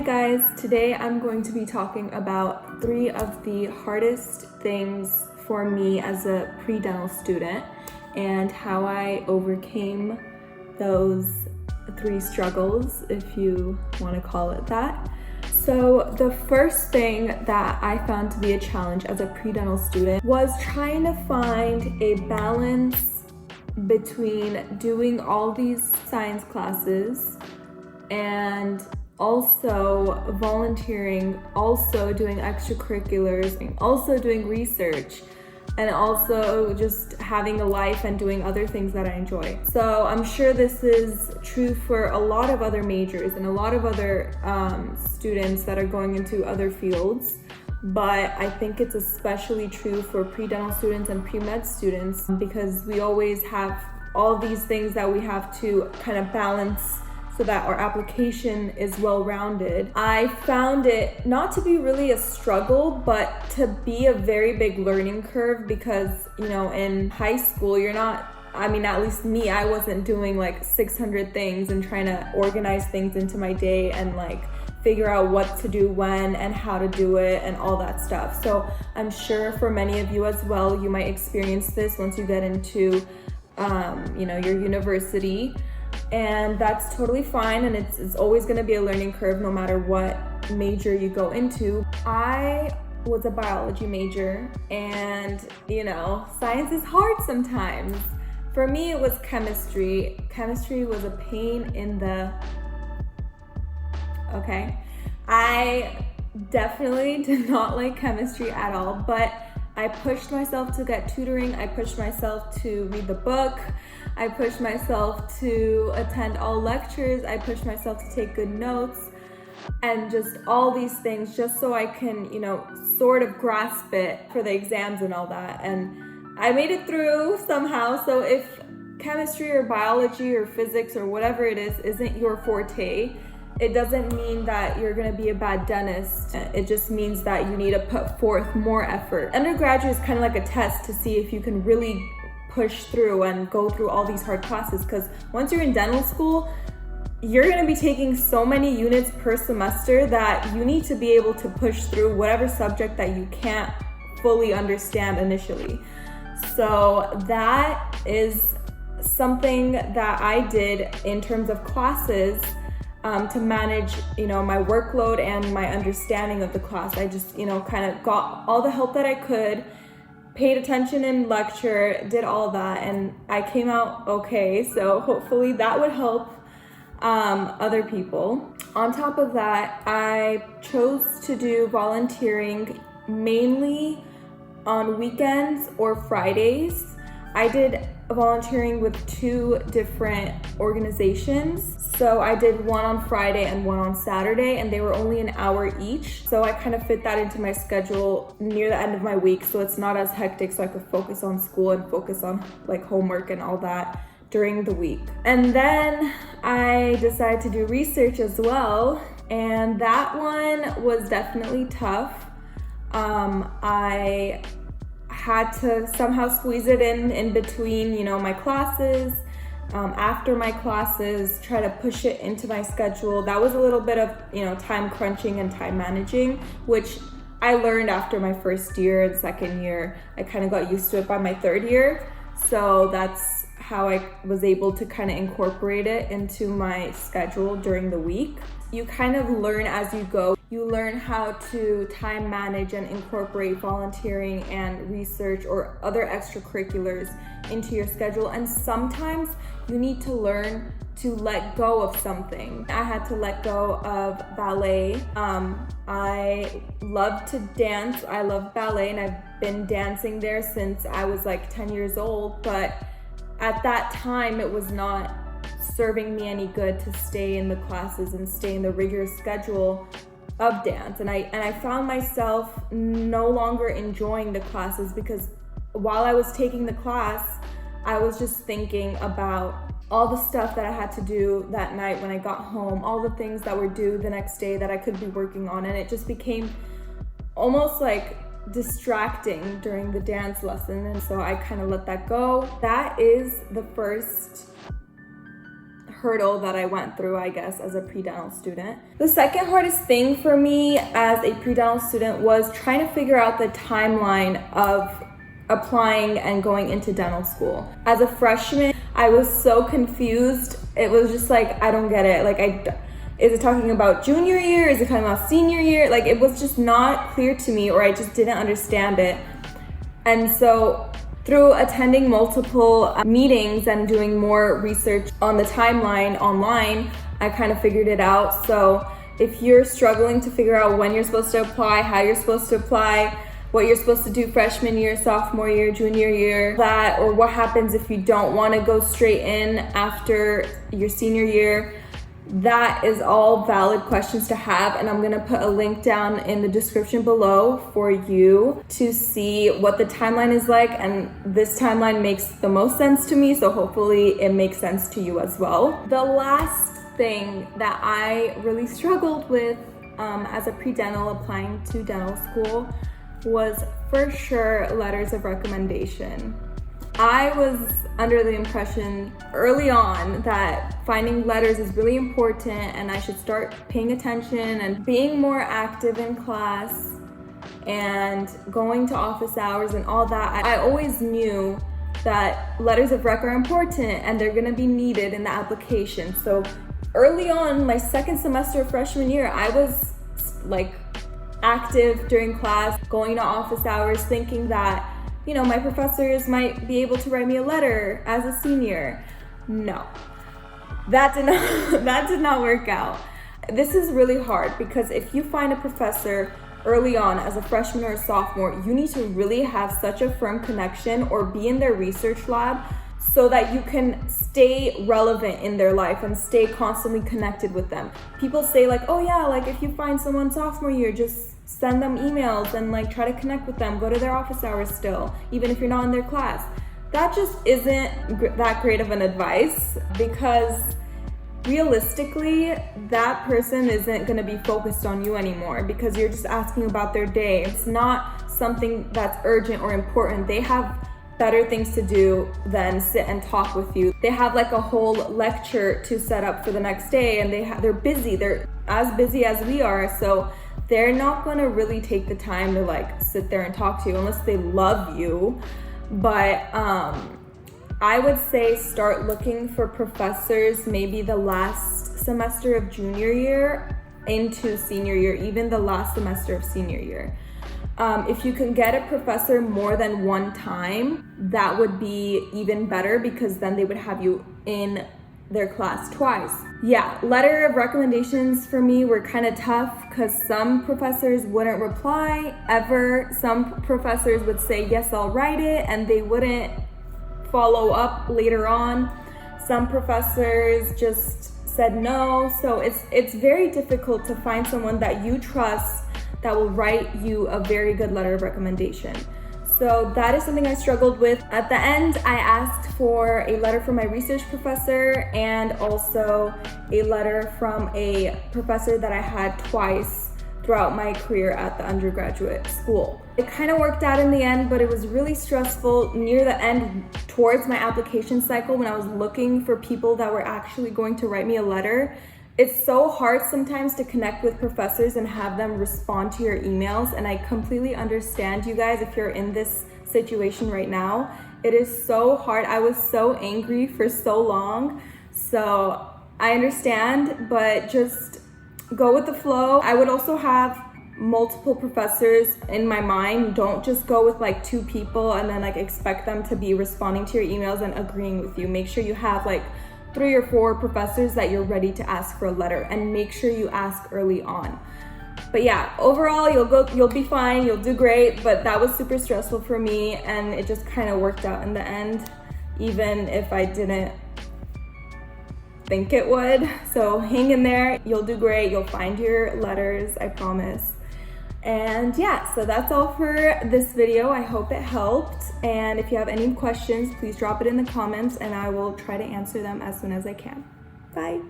Hi guys, today I'm going to be talking about 3 of the hardest things for me as a pre-dental student and how I overcame those 3 struggles, if you want to call it that. So the first thing that I found to be a challenge as a pre-dental student was trying to find a balance between doing all these science classes and also volunteering, also doing extracurriculars, also doing research, and also just having a life and doing other things that I enjoy. So I'm sure this is true for a lot of other majors and a lot of other students that are going into other fields, but I think it's especially true for pre-dental students and pre-med students because we always have all these things that we have to kind of balance so that our application is well-rounded. I found it not to be really a struggle, but to be a very big learning curve because, in high school, at least me, I wasn't doing like 600 things and trying to organize things into my day and like figure out what to do when and how to do it and all that stuff. So I'm sure for many of you as well, you might experience this once you get into, your university. And that's totally fine, and it's always going to be a learning curve no matter what major you go into. I was a biology major, and science is hard sometimes. For me, it was chemistry. Chemistry was a pain in the... Okay. I definitely did not like chemistry at all, but I pushed myself to get tutoring. I pushed myself to read the book. I pushed myself to attend all lectures. I pushed myself to take good notes and just all these things just so I can, sort of grasp it for the exams and all that. And I made it through somehow. So if chemistry or biology or physics or whatever it is isn't your forte, it doesn't mean that you're gonna be a bad dentist. It just means that you need to put forth more effort. Undergraduate is kind of like a test to see if you can really push through and go through all these hard classes, because once you're in dental school, you're gonna be taking so many units per semester that you need to be able to push through whatever subject that you can't fully understand initially. So that is something that I did in terms of classes to manage, my workload and my understanding of the class. I just, kind of got all the help that I could, paid attention in lecture, did all that, and I came out okay. So hopefully that would help other people. On top of that, I chose to do volunteering mainly on weekends or Fridays. I did volunteering with 2 different organizations. So I did one on Friday and one on Saturday, and they were only an hour each. So I kind of fit that into my schedule near the end of my week, so it's not as hectic, so I could focus on school and focus on like homework and all that during the week. And then I decided to do research as well, and that one was definitely tough. I had to somehow squeeze it in between, my classes, after my classes, try to push it into my schedule. That was a little bit of, time crunching and time managing, which I learned after my first year and second year. I kind of got used to it by my 3rd year. So that's how I was able to kind of incorporate it into my schedule during the week. You kind of learn as you go. You learn how to time manage and incorporate volunteering and research or other extracurriculars into your schedule. And sometimes you need to learn to let go of something. I had to let go of ballet. I love to dance. I love ballet, and I've been dancing there since I was like 10 years old. But at that time, it was not serving me any good to stay in the classes and stay in the rigorous schedule of dance. And I found myself no longer enjoying the classes because while I was taking the class, I was just thinking about all the stuff that I had to do that night when I got home, all the things that were due the next day that I could be working on. And it just became almost like distracting during the dance lesson. And so I kind of let that go. That is the first hurdle that I went through, I guess, as a predental student. The second hardest thing for me as a predental student was trying to figure out the timeline of applying and going into dental school. As a freshman, I was so confused. It was just like, I don't get it. Like, is it talking about junior year? Is it talking about senior year? Like, it was just not clear to me, or I just didn't understand it. And so through attending multiple meetings and doing more research on the timeline online, I kind of figured it out. So if you're struggling to figure out when you're supposed to apply, how you're supposed to apply, what you're supposed to do freshman year, sophomore year, junior year, that, or what happens if you don't want to go straight in after your senior year, that is all valid questions to have, and I'm gonna put a link down in the description below for you to see what the timeline is like, and this timeline makes the most sense to me, so hopefully it makes sense to you as well. The last thing that I really struggled with as a pre-dental applying to dental school was for sure letters of recommendation. I was under the impression early on that finding letters is really important and I should start paying attention and being more active in class and going to office hours and all that. I always knew that letters of rec are important and they're gonna be needed in the application. So early on, my second semester of freshman year, I was like active during class, going to office hours, thinking that, you know, my professors might be able to write me a letter as a senior. No, that did not work out. This is really hard because if you find a professor early on as a freshman or a sophomore, you need to really have such a firm connection or be in their research lab so that you can stay relevant in their life and stay constantly connected with them. People say like, oh yeah, like if you find someone sophomore year, just send them emails and like try to connect with them, go to their office hours still, even if you're not in their class. That just isn't that great of an advice, because realistically, that person isn't gonna be focused on you anymore because you're just asking about their day. It's not something that's urgent or important. They have better things to do than sit and talk with you. They have like a whole lecture to set up for the next day, and they're busy. They're as busy as we are, so they're not gonna really take the time to like sit there and talk to you unless they love you. But I would say start looking for professors maybe the last semester of junior year into senior year, even the last semester of senior year. If you can get a professor more than one time, that would be even better because then they would have you in their class twice. Yeah, letter of recommendations for me were kind of tough because some professors wouldn't reply ever. Some professors would say, yes, I'll write it, and they wouldn't follow up later on. Some professors just said no. So it's very difficult to find someone that you trust that will write you a very good letter of recommendation. So that is something I struggled with. At the end, I asked for a letter from my research professor and also a letter from a professor that I had twice throughout my career at the undergraduate school. It kind of worked out in the end, but it was really stressful near the end towards my application cycle when I was looking for people that were actually going to write me a letter. It's so hard sometimes to connect with professors and have them respond to your emails, and I completely understand you guys if you're in this situation right now. It is so hard. I was so angry for so long, so I understand, but just go with the flow. I would also have multiple professors in my mind. Don't just go with like 2 people and then like expect them to be responding to your emails and agreeing with you. Make sure you have like 3 or 4 professors that you're ready to ask for a letter, and make sure you ask early on. But yeah, overall you'll be fine, you'll do great, but that was super stressful for me and it just kind of worked out in the end, even if I didn't think it would. So hang in there, you'll do great, you'll find your letters, I promise. And yeah, so that's all for this video. I hope it helped. And if you have any questions, please drop it in the comments and I will try to answer them as soon as I can. Bye.